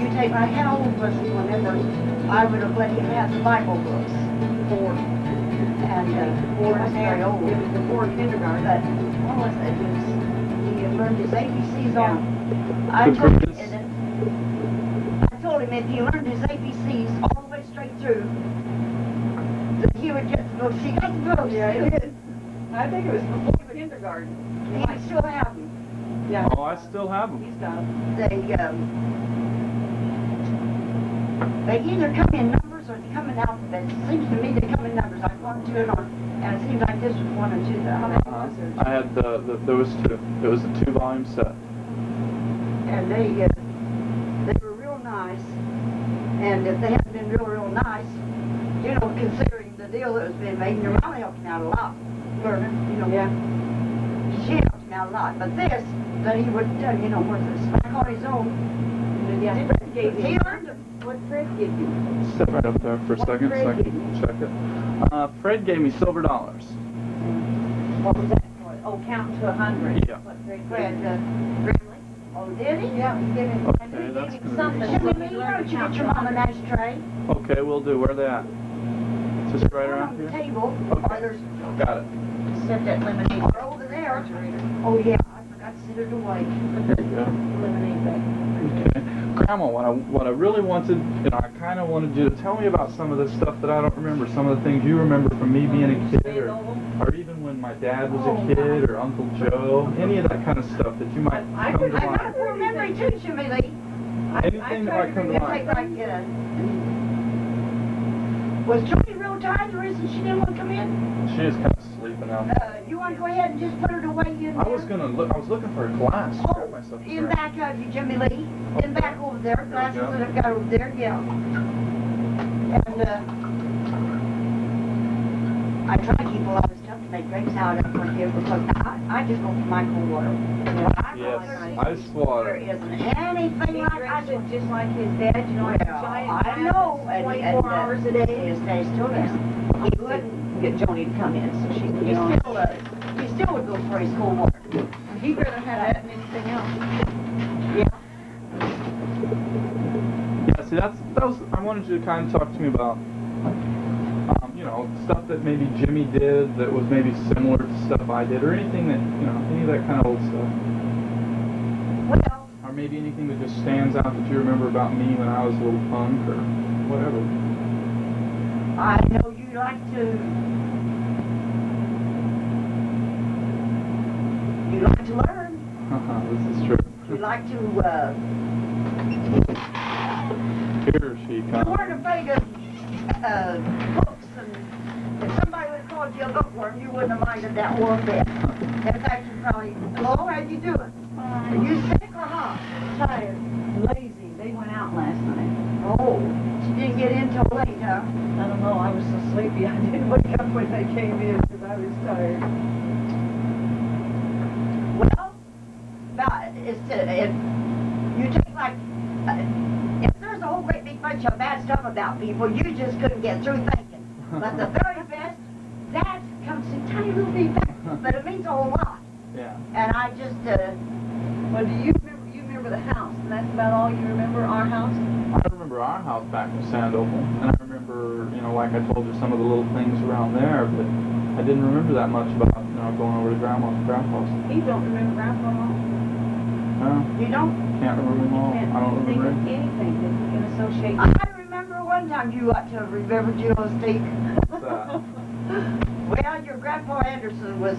You take my how old was he whenever I would have let him have the Bible books. 4. And 4 was very old. It was before kindergarten. But what was it? He had learned his ABCs on. I told him if he learned his ABCs all the way straight through, that he would get the books. He got the books. Yeah, he did. I think it was before kindergarten. He still have them. Yeah. Oh, I still have them. He's got them. They either come in numbers or they come in alphabets. It seems to me they come in numbers, like 1, 2, and on. And it seems like this was 1 and 2. I had there was 2. It was a 2-volume set. And they were real nice. And if they hadn't been real nice, you know, considering the deal that was being made, and your mama helped him out a lot, learning, you know. Yeah. She helped him out a lot. But this, that he would, you know, with the smack on his own. Yeah. He learned them. What Fred gave you? Sit right up there for a second so I Fred can check it. Fred gave me silver dollars. What was that for? Oh, counting to 100. Yeah. What Fred Fred, gave you? Grimley. Oh, did he? Yeah, he gave him, Okay, and he that's gave him good. something. Jimmy, when he why learned don't to you count get to your mama a 100. nice tray? Okay, we'll do. Where they at? Just right One around on the here? table, Okay. or there's, Got it. Set that lemonade. or over there. Oh, yeah, I forgot to set it away. There you go. Lemonade back. Okay. Grandma, what I really wanted, you know, I kind of wanted you to tell me about some of the stuff that I don't remember, some of the things you remember from me being a kid, or even when my dad was a kid, or Uncle Joe, any of that kind of stuff that you might come to I got a mind. poor memory too, Jimmy Lee. Anything that might come to mind. Was Julie real tired, the reason she didn't want to come in? She is kind of sleeping out. You want to go ahead and just put her away in there? I was looking for a glass to grab myself a in drink. back of you, Jimmy Lee. In back over there, glasses go. that I've got over there, yeah. And, I try to keep a lot of stuff to make drinks out of for you because I just go for my cold water. Yes, ice water. There isn't anything He like drinks ice it water. just like his dad, you know, like a Well, giant I glass, know, 24 hours a day. His day still does. He wouldn't get Joni to come in, so she could He get on. still would go for his cold water. He'd rather have that than anything else. Yeah, see, that was, I wanted you to kind of talk to me about, you know, stuff that maybe Jimmy did that was maybe similar to stuff I did, or anything that, you know, any of that kind of old stuff. Well, Or maybe anything that just stands out that you remember about me when I was a little punk, or whatever. I know you like to learn. This is true. You like to, Here she you comes. weren't afraid of books, and if somebody would have called you a bookworm, you wouldn't have minded that one bit. In fact, you probably, hello, how you doing? Are you sick or hot? Tired, lazy. They went out last night. Oh, she didn't get in till late, huh? I don't know, I was so sleepy I didn't wake up when they came in because I was tired. Well, if you take like, if there's a whole great big bunch of bad stuff about people, you just couldn't get through thinking. But the very best, that comes in tiny little details, but it means a whole lot. Yeah. And I just, Well, do you remember the house? And that's about all you remember, our house? I remember our house back in Sandoval, and I remember, you know, like I told you, some of the little things around there, but I didn't remember that much about, you know, going over to Grandma's and Grandpa's. You don't remember Grandpa at all? No, you don't? can't remember them all. I don't Think remember of anything. anything that you can associate. I remember one time you ought to have remembered you on steak. What's that? Well, your Grandpa Anderson was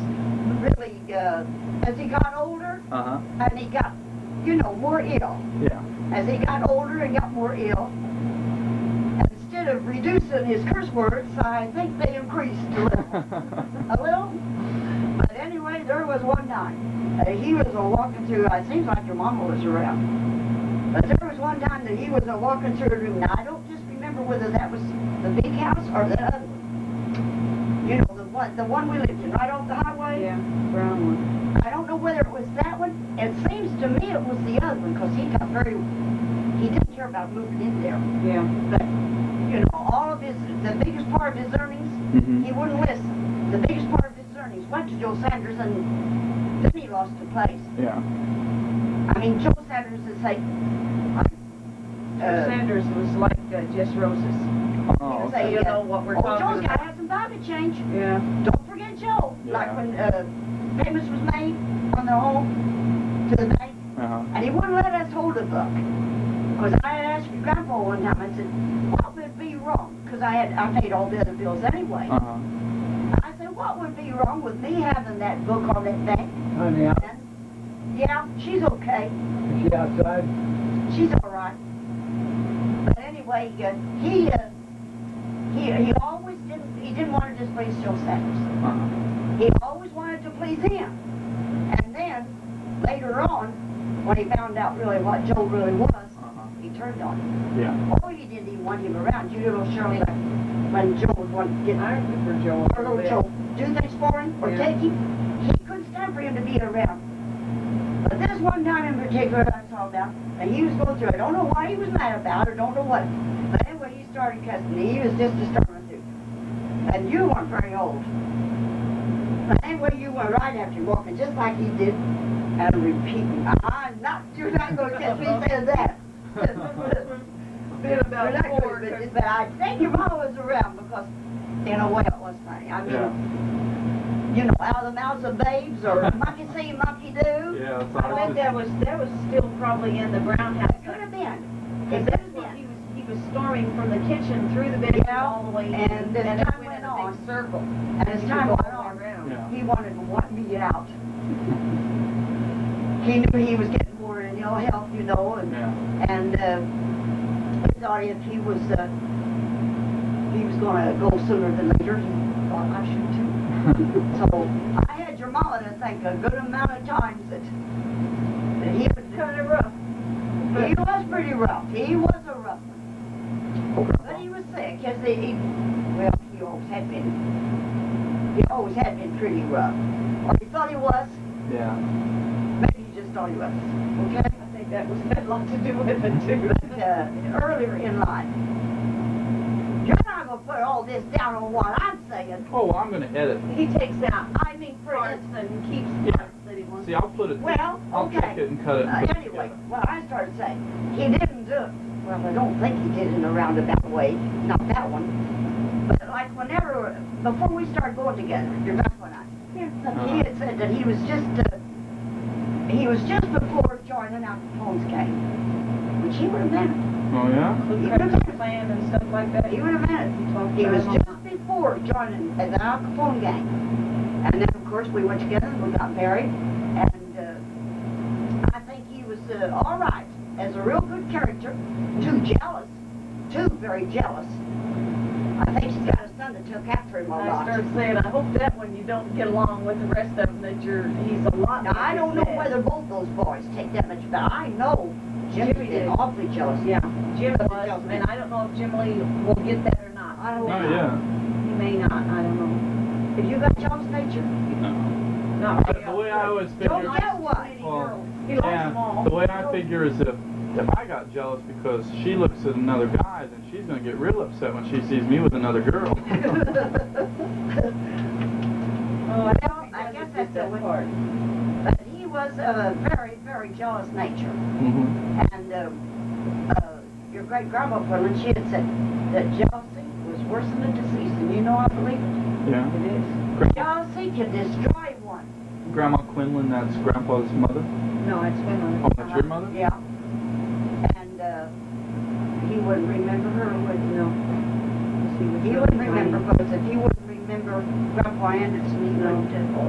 really, as he got older, Uh-huh. and he got, you know, more ill. Yeah. As he got older and got more ill, and instead of reducing his curse words, I think they increased a little. A little? But anyway, there was one time. He was walking through, it seems like your mama was around. But there was one time that he was walking through a room. Now, I don't just remember whether that was the big house or the other one. You know, the one we lived in, right off the highway? Yeah, brown one. I don't know whether it was that one. It seems to me it was the other one, because he didn't care about moving in there. Yeah. But, you know, the biggest part of his earnings, Mhm. he wouldn't listen. The biggest part of his earnings went to Joe Sanders, and then he lost the place. Yeah. I mean, Joe Sanders is like, Sanders was like Jess Rose's. Oh, say, okay. You know what we're talking Joe's got to about. have some pocket change. Yeah. Don't forget Joe. Yeah. Like when payments was made on the home to the bank, and he wouldn't let us hold the book. Because I had asked your grandpa one time, I said, what would be wrong? Because I paid all the other bills anyway. I said, what would be wrong with me having that book on that bank? Honey, And, yeah, she's okay. is she outside? She's all right. But anyway, he always didn't want to displease Joe Sanders. He always wanted to please him. And then later on, when he found out really what Joe really was, he turned on him. Yeah. Oh, he didn't even want him around. You know, Shirley, like when Joe would want to get I remember Joe. or little Joe do things for him or Yeah. take him, he couldn't stand for him to be around. But this one time in particular I saw about, and he was going through it. I don't know why he was mad about it, don't know what. But anyway, he started cussing me. He was just a starting to. And you weren't very old. But anyway, you went right after him, walking just like he did, and repeating, you're not going to catch me saying that. Been about You're not gonna- four. but I think your mama was around because, in a way, it was funny. I mean, you know, out of the mouths of babes, or monkey see, monkey do. Yeah, that's I think that was still probably in the brown house. It could have been. Because It that's could what have been. he was storming from the kitchen through the bedroom Yeah, all the way in, and as it time went went in a on, big circle. And as He time would go went all the on, way around. Yeah. he wanted to want me out. He knew he was getting more in ill health, you know, and he thought if he was going to go sooner than later, he thought I should too. So I had your mama to think a good amount of times that he was Kind of rough. He was pretty rough. He was a rough one. But he was sick. He always had been pretty rough. Or he thought he was. Yeah. Maybe he just thought he was. Okay? I think that had a lot to do with it too. But earlier in life, you're not going to put all this down on what I'm saying. Oh, well, I'm going to edit. He takes out I mean, for parts instance, and keeps Yeah. parts that he wants. See, I'll put it. well, I'll okay. take it and cut it. And put it Anyway, together. what I started saying, he didn't do it. Well, I don't think he did it in a roundabout way. Not that one. But like before we started going together, your grandpa and I, he had said that he was just before joining Al Capone's gang, which he would have been. Oh, yeah? He would have plan and stuff like that. He would have been. He was just before joining the Al Capone gang. And then, of course, we went together and we got married. And I think he was all right as a real good character. Too very jealous. I think he's got a son that took after him a I lot. started saying, I hope that when you don't get along with the rest of them, that he's a lot. Now, I don't know upset. whether both those boys take that much, but I know Jimmy's Jimmy been did. awfully jealous. Yeah, Jim But was, tells me. and I don't know if Jim Lee will get that or not. I don't Oh, know. yeah. He may not, I don't know. Have you got jealous nature? No. Not The way I always figure. Don't get one. Well, He likes yeah, them all. the way I figure is if I got jealous because she looks at another guy, then she's going to get real upset when she sees me with another girl. Oh, Well, I guess that's the way. part. But he was of a very, very jealous nature. Mm-hmm. And your great grandma Quinlan, she had said that jealousy was worse than a disease. And you know I believe it. Yeah. It is. Jealousy can destroy one. Grandma Quinlan, that's Grandpa's mother? No, it's been Oh, that's your mother? Yeah. And he wouldn't remember her, would he? No. He wouldn't remember, because if he wouldn't remember Grandpa Anderson, he wouldn't. No.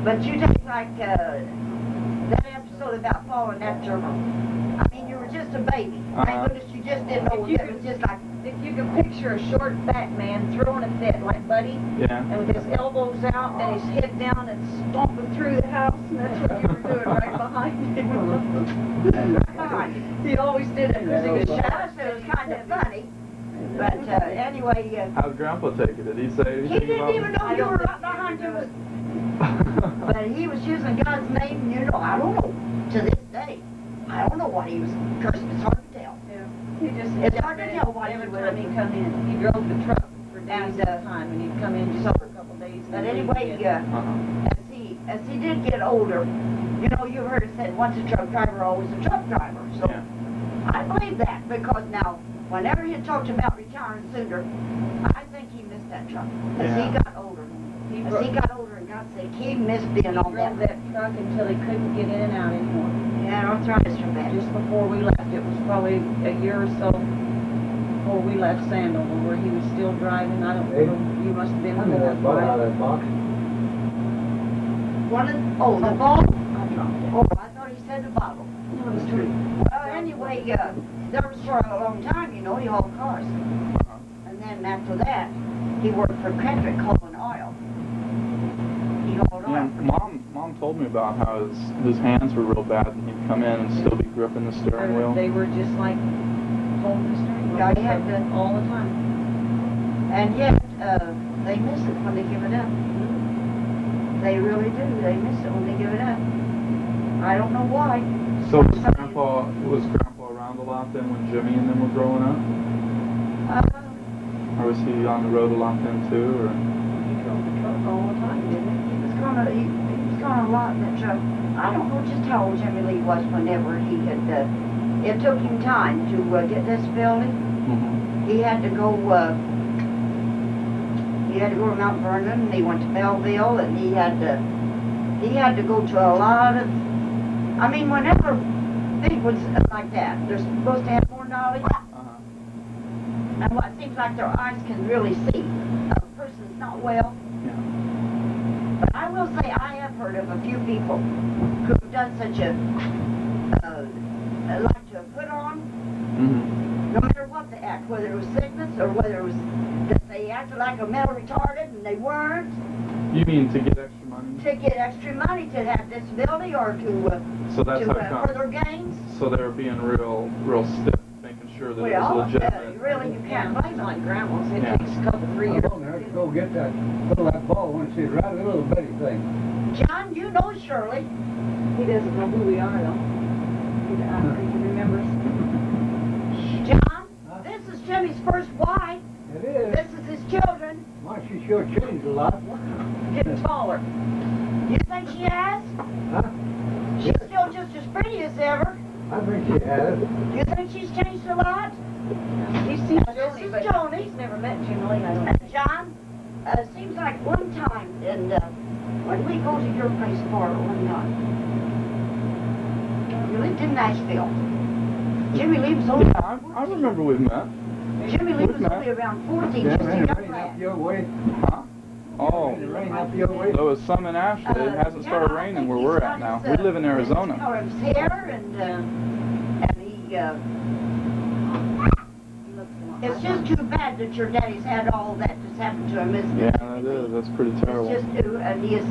But you take like that episode about falling after. I mean, you were just a baby. Thank goodness you just didn't know that. It was just like. If you can picture a short, fat man throwing a fit like Buddy, Yeah. and with his elbows out and his head down and stomping through the house, and that's what you were doing right behind him. He always did it because he was shy, so it was kind of funny. But anyway, How'd Grandpa take it? Did he say anything he didn't about even know you were right behind him. But he was using God's name, you know, I don't know, to this day. I don't know what he was cursing. It's hard to tell. He just It's hard to tell why every he time would. he'd come in. He drove the truck for days And, at a time, and he'd come in just for a couple days. But and anyway, leave again. as he did get older, you know, you heard it said, once a truck driver, always a truck driver. So Yeah. I believe that because now, whenever he talked about retiring sooner, I think he missed that truck. As he got older. As he got older and got sick, he missed being on drove that. that truck until he couldn't get in and out anymore. Yeah, arthritis from that. Just before we left, it was probably a year or so before we left Sandover, where he was still driving. I don't know, you must have been I with know that that ball out boy. of that box. The ball? I dropped it. Oh, I thought he said the bottle. No, it was true. Well, anyway, there was for a long time, you know, he hauled cars. And then after that, he worked for Kendrick hauling oil. He hauled Yeah, oil. Mom told me about how his hands were real bad and he'd come in and still be gripping the steering wheel. They were just like holding the steering wheel. Yeah, he had to- all the time. And yet, they miss it when they give it up. They really do. They miss it when they give it up. I don't know why. So was Grandpa around a lot then when Jimmy and them were growing up? Or was he on the road a lot then too? Or? He drove the truck all the time, didn't he? He was gone a lot in that truck. I don't know just how old Jimmy Lee was whenever he had, it took him time to get disability. Mm-hmm. He had to go to Mount Vernon, and he went to Belleville, and he had to go to a lot of, I mean, whenever people like that, they're supposed to have more knowledge, and what seems like their eyes can really see. A person's not well. Yeah. But I will say I have heard of a few people who've done such a, like to put on, Mm-hmm. no matter what they act, whether it was sickness or whether it was that they acted like a mental retarded and they weren't, You mean to get extra money? to get extra money to have disability or to, So that's how it comes. further gains. So they were being real stiff, making sure that it Well, was legitimate. really, you can't blame them. Like Grandma's, it Yeah. takes a couple, 3 How years. long there to go get that, pull that ball when she's right, a little bitty thing. John, you know Shirley. He doesn't know who we are, though. I don't think he remembers. John, this is Jimmy's first wife. It is. This is his children. Why, she sure changed a lot. Getting taller. You think she has? Huh? She's still just as pretty as ever. I think she has. You think she's changed a lot? He's seen This Joni, is but Joni. he's never met Jim Lee, I don't And think. John, seems like one time, and when we go to your place for one night, you lived in Nashville. Jimmy Lee was only Yeah, I remember we've met. Jimmy Lee was We've met. only around 14, Yeah, just a man, young rain up lad. your way. Huh? Oh. Rain up your way. There was some in Asheville. It hasn't started yeah, I raining think where he's we're got at now. his, We live in Arizona. Color of his hair, and he, it's just too bad that your daddy's had all that just happened to him, isn't Yeah, it? that is. That's pretty terrible. It's just, and he has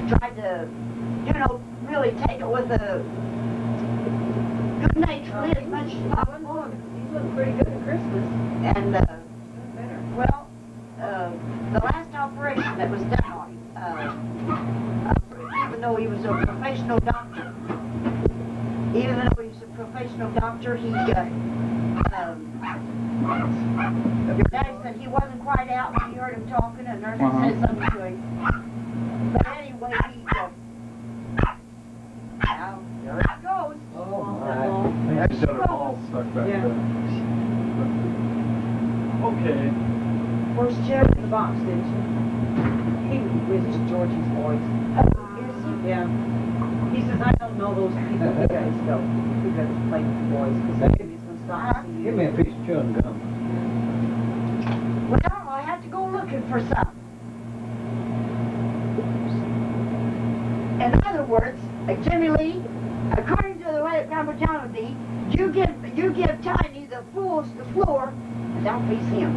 tried to, you know, really take it with a good nature as much as possible. He's looking pretty good at Christmas. And, Better. well, the last operation that was done on him, even though he was a professional doctor, he your daddy said he wasn't quite out when he heard him talking, and nurse said something to him. But anyway, now, there it goes. Oh, I just got a ball stuck back Yeah. there. Okay. Where's Jerry in the box, didn't you? He was Georgie's boys. Yeah. He says, I don't know those people. You guys go. You guys play with the boys. Because he's going to stop seeing you. give me a piece of chewing gum. Well, I had to go looking for some. In other words, Jimmy Lee, according to the way it comes down to be, you give Tiny the fools the floor, and don't face him.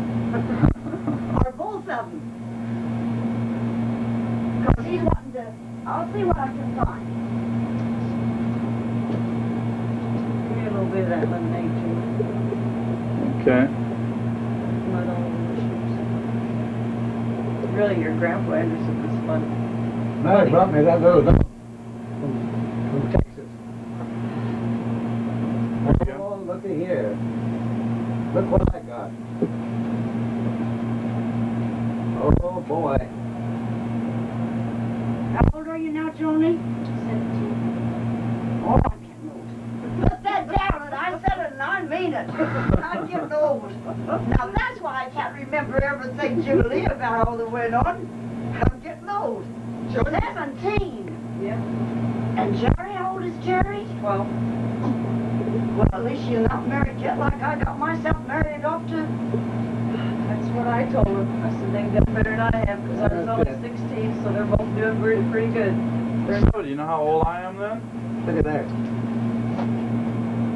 Or both of them. Because he's wanting to, I'll see what I can find. Give me a little bit of that lemonade, too. Okay. Mud all over the shoes. Really, your Grandpa Anderson was funny. No, he brought me that little dog from Texas. Oh, looky here. Look what I got. Oh, boy. How old are you now, Joni? Now that's why I can't remember everything, Julie, about all that went on. I'm getting old. 17. Yeah, And Jerry, how old is Jerry? 12. Well, at least you're not married yet like I got myself married off to. That's what I told her. I said they got better than I have because I was only 16, so they're both doing pretty good. So, do you know how old I am then? Look at that.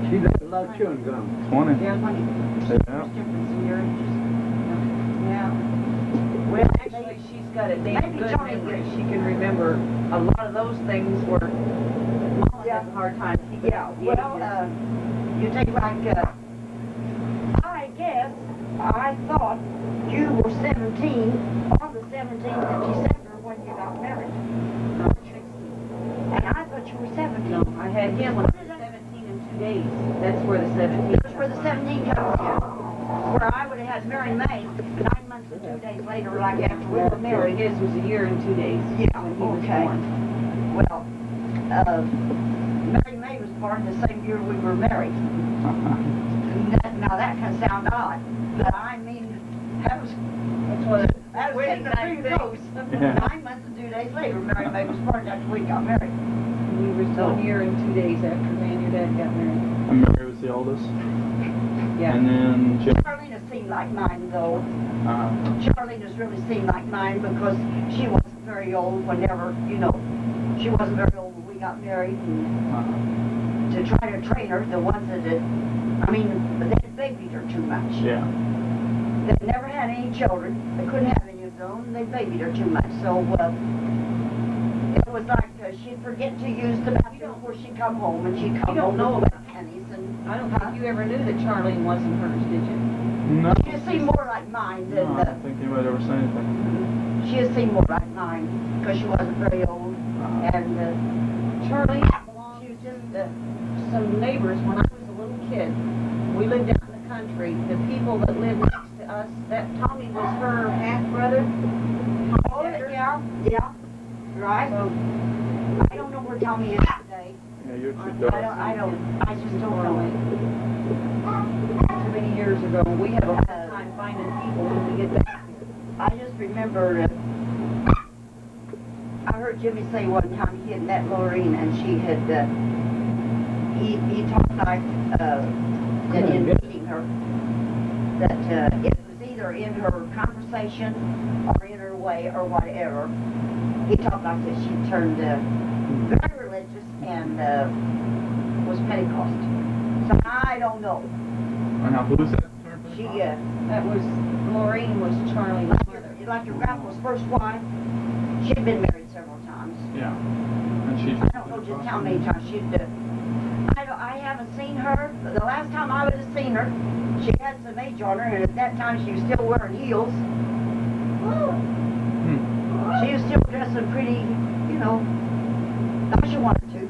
She got a lot of chewing gum. 20. Yeah. Yeah. Difference in your ages. Yeah. Well, actually, she's got a damn maybe good Johnny memory. did. She can remember a lot of those things where Mama has a hard time keeping Yeah, up with well, you take like, I guess, I thought you were 17 on the 17th of December when you got married. And I thought you were 17. No, I had him when I was 17 in 2 days. That's where the 17. That's where the 17 comes in. Where I would have had Mary May 9 months and 2 days later, like after we were married. His was a year and 2 days. Yeah, when he was okay. born. Well, Mary May was born the same year we were married. Now that can sound odd, but I mean, that was That's what getting pretty close. 9 months and 2 days later, Mary May was born after we got married. You were so year and 2 days after me and your dad got married. And Mary was the oldest. Yeah. And then Jim. Charlene has seemed like mine, though. Uh, Charlene has really seemed like mine because she wasn't very old whenever, she wasn't very old when we got married. And to try to train her, the ones that they babied her too much. yeah. They never had any children. They couldn't have any of their own. They babied her too much. So it was like she'd forget to use the bathroom before she'd come home, and she'd come You don't home know with about pennies. And I don't think you ever knew that Charlene wasn't hers, did you? No. she just seemed more like mine No, than I don't think anybody ever said anything. she just seemed more like mine because she wasn't very old. And Charlene she belonged was just to some neighbors when I was a little kid. We lived out in the country. The people that lived next to us, that Tommy was her half-brother. oh yeah, right. So, I don't know where Tommy is today. Yeah, you're too I dark. just don't know it. too many years ago. We have a hard time finding people when we get back here. I just remember I heard Jimmy say one time he had met Loren and she had he talked like that in meeting her that it was either in her conversation or in her way or whatever. He talked like that. She turned very religious and was Pentecostal. So I don't know. And now, who was that? She That was, Loren was Charlene's mother. like your grandpa's first wife. She'd been married several times. Yeah. And she. I don't know just how many times she'd. I haven't seen her. The last time I would have seen her, she had some age on her, and at that time she was still wearing heels. She was still dressing pretty, how she wanted to.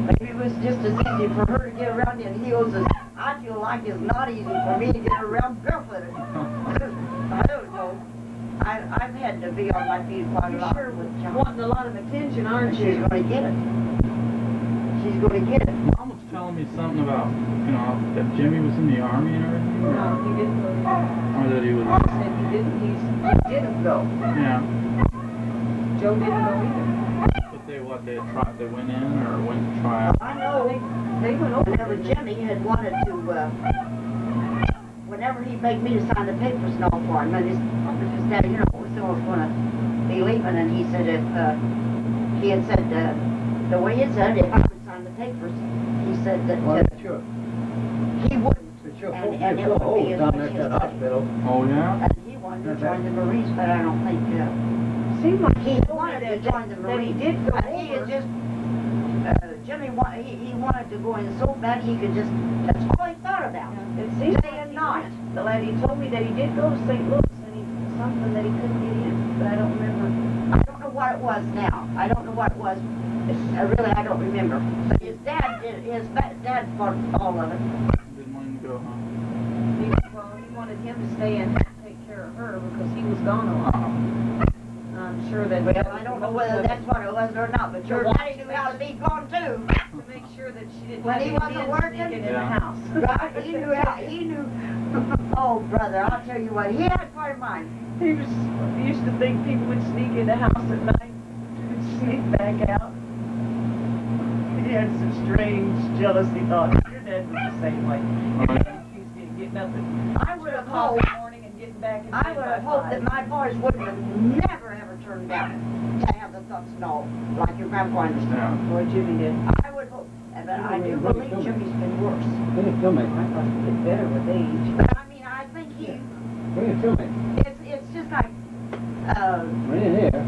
Maybe it was just as easy for her to get around in heels as I feel like it's not easy for me to get around barefooted. I don't know. I've had to be on my feet quite a lot. You're sure with John. wanting a lot of attention, aren't She's you? going to get it. She's going to get it. Mom was telling me something about, that Jimmy was in the army and everything. No, he didn't go. Or that he was. He said he didn't. He didn't go. Yeah. Joe didn't go either. But they had tried, they went in or went to try out. I know. They went over Whenever there. Jimmy had wanted to, whenever he begged me to sign the papers and all for him, and his dad, was always going to be leaving, and he said he had said, the way he said, if I would sign the papers, he said that Sure. he wouldn't. Sure. And it Sure. would be as Down much there at his that money. hospital. Oh, yeah? And he wanted to join the Marines, but I don't think, Seemed like he wanted to join the that he Marines. did go And he had over. just, Jimmy, he wanted to go in so bad he could just, that's all he thought about. It seems Day like and he night. went. The lady told me that he did go to St. Louis and something that he couldn't get in, but I don't remember. I don't know what it was now. I don't know what it was. I don't remember. But his dad bought all of it. Didn't want him to go, huh? He wanted him to stay and take care of her because he was gone a lot. I'm sure that. Well, I don't know whether that's what it was or not, but your daddy knew how to be gone too. To make sure that she didn't When have he any wasn't men working? sneaking in the Yeah. house. Right? He knew Oh, brother, I'll tell you what, he had quite a mind. He used to think people would sneak in the house at night and sneak back out. He had some strange jealousy thoughts. Your dad was the same way. Your dad accused me of getting up at I would have 2 o'clock in hoped, the morning and getting back in I bed would by have hoped 5. that my boys wouldn't have never ever turned down to have the thumbs and all, like your Grandpa Anderson. Yeah. Boy, Jimmy did. I would hope, but I do believe Jimmy's been worse. Bring it to me. I thought he'd get better with age. But I mean, I think he, Bring it to me. it's just like, Bring it here.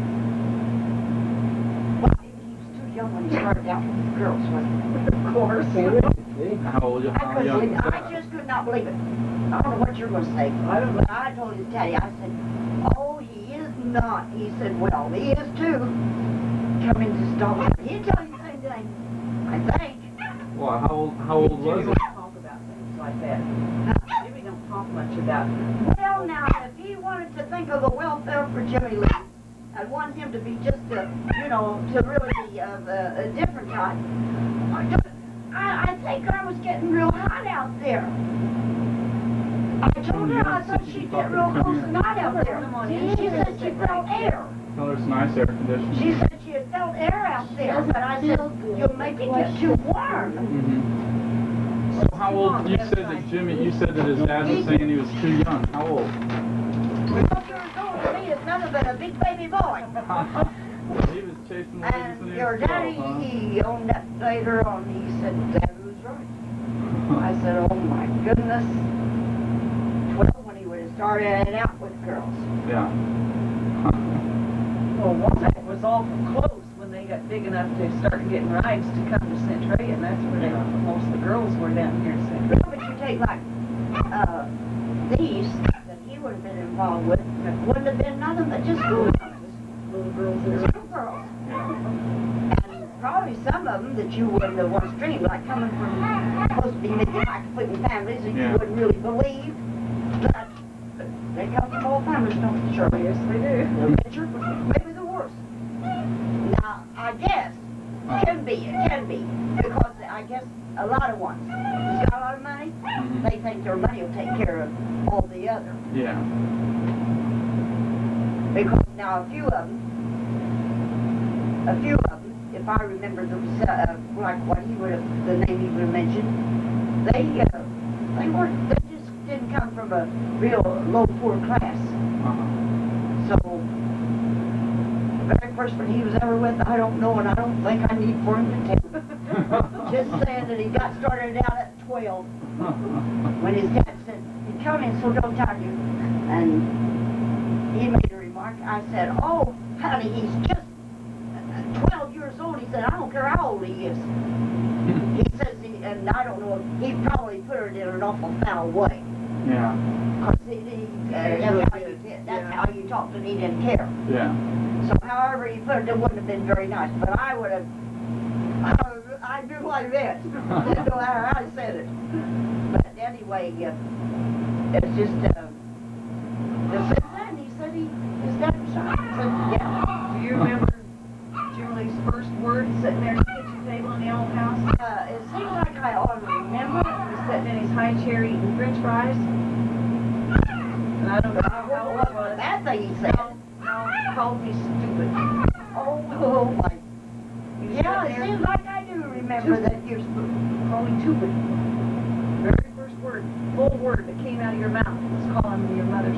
well, he was too young when he started out with girls, wasn't he? Of course. Can't read it, see? How old? How young is I that? just could not believe it. I don't know what you're going to say. I don't know. But I told his daddy, I said, oh, he is not. He said, well, he is too. Coming to stop. He'd tell you the same thing, I think. Well, how old was Jimmy it? don't talk about things like that. Jimmy don't talk much about it. Well, now, if he wanted to think of the welfare for Jimmy Lee, and want him to be just a, you know, to really be of a different type, I think I was getting real hot out there. I told her I thought she'd get real close and hot out there. She said she felt air. Tell her it's nice air conditioning. She said she had felt air out there, but I said, you'll make it get too warm. So how old? You said that you said that his dad was saying he was too young. How old? 12 years old to me is nothing but a big baby boy. Well, he was chasing ladies when And he your was 12, daddy, huh? he owned that later on. He said, Dad was right. I said, oh my goodness. 12 when he would have started out with girls. Yeah. Well, Womack was awful close when they got big enough to start getting rides to come to Centralia, and that's where most of the girls were down here in Centralia. But you take like these that he would have been involved with, it wouldn't have been nothing but just school Little girls there. school girls. And probably some of them that you wouldn't have once dreamed, like coming from supposed to be maybe high completely families that you wouldn't really believe. But they come from old families, don't they, Shirley? Yes, they do. The richer, maybe the worse. Now, I guess, it can be, because I guess a lot of ones, who's got a lot of money, they think their money will take care of all the other. Yeah. Because now a few of them, if I remember like what he would have, the name he would have mentioned, they just didn't come from a real low poor class. So the very first one he was ever with, I don't know, and I don't think I need for him to tell. Just saying that he got started out at 12 when his dad said, "You come in, so don't tell you." And he made a remark. I said, "Oh, honey, he's just 12 years old." He said, "I don't care how old he is." He says, and I don't know, he probably put it in an awful foul way. Yeah. Because that's how you talked, and he didn't care. Yeah. So however he put it wouldn't have been very nice, but I would have, I do like that, no matter how he said it. But anyway, it's just, the same time he said his dad was shot. I said, yeah. Do you remember Julie's first word sitting there at the kitchen table in the old house? It seems like I ought to remember. He was sitting in his high chair eating french fries. And I don't know how old it was. That thing he said. No, he called me stupid. Oh my. Yeah, it seems like I do remember that you're Calling stupid. Very first word, full word that came out of your mouth was calling me your mother's.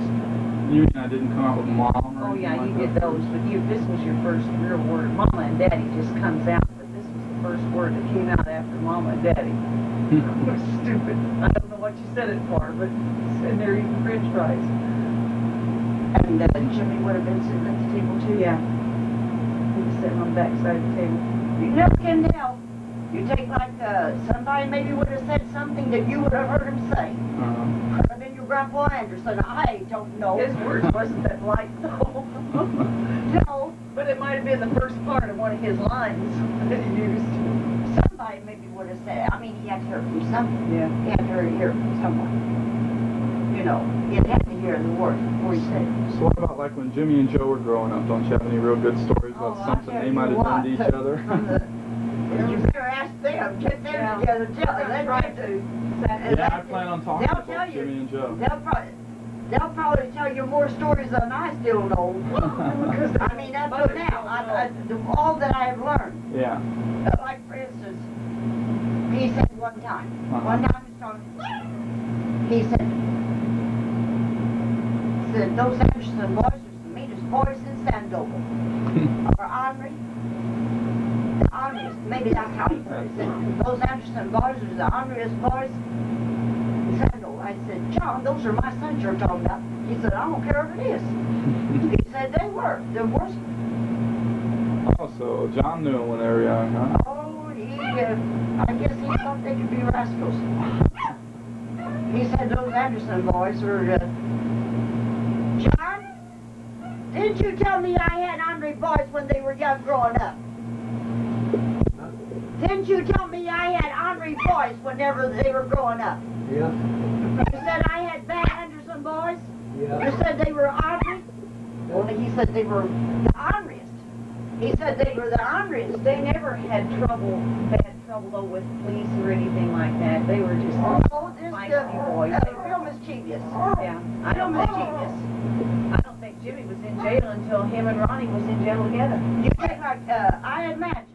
You mean I didn't come out with mom or Oh yeah, you anything did like that? those, but this was your first real word. Mama and Daddy just comes out, but this was the first word that came out after Mama and Daddy. It was stupid. I don't know what you said it for, but sitting there eating french fries. And Jimmy would have been sitting at the table too. Yeah. He was sitting on the back side of the table. You never can tell. You take like somebody maybe would have said something that you would have heard him say. Could have been your Grandpa Anderson. I don't know. His words wasn't that light though. No, But it might have been the first part of one of his lines that he used. somebody maybe would have said. I mean, he had to hear it from something. Yeah. He had to hear it from someone. You know, he had to hear the words before he said it. So what about like when Jimmy and Joe were growing up? Don't you have any real good stories about Oh, something I'll they tell might you have done to what. each other? You better ask them. Get them together. Tell them. They try tried to. And Yeah, I plan on talking they'll to tell both you, Jimmy and Joe. They'll probably tell you more stories than I still know. Because I mean, up to now, all that I have learned. Yeah. Like for instance, he said one time he was talking, he said those Anderson boys are the meanest boys in Sandoval. Or Henry. The honest, maybe that's how he put it. He said, those Anderson boys are the honest boys in Sandoval. I said, John, those are my sons you're talking about. He said, I don't care if it is. He said they were. The worst. Oh, so John knew them when they were young, huh? Oh, I guess he thought they could be rascals. He said those Anderson boys were, John, didn't you tell me I had Andre boys when they were young growing up? Didn't you tell me I had Andre boys whenever they were growing up? Yeah. You said I had bad Anderson boys? Yeah. You said they were Andre? Only he said they were the honest. He said they were the honest. They never had bad trouble though with police or anything like that. They were just Oh, this feisty boys. real mischievous. Yeah, I don't think Jimmy was in jail until him and Ronnie was in jail together. You take like, I had Matt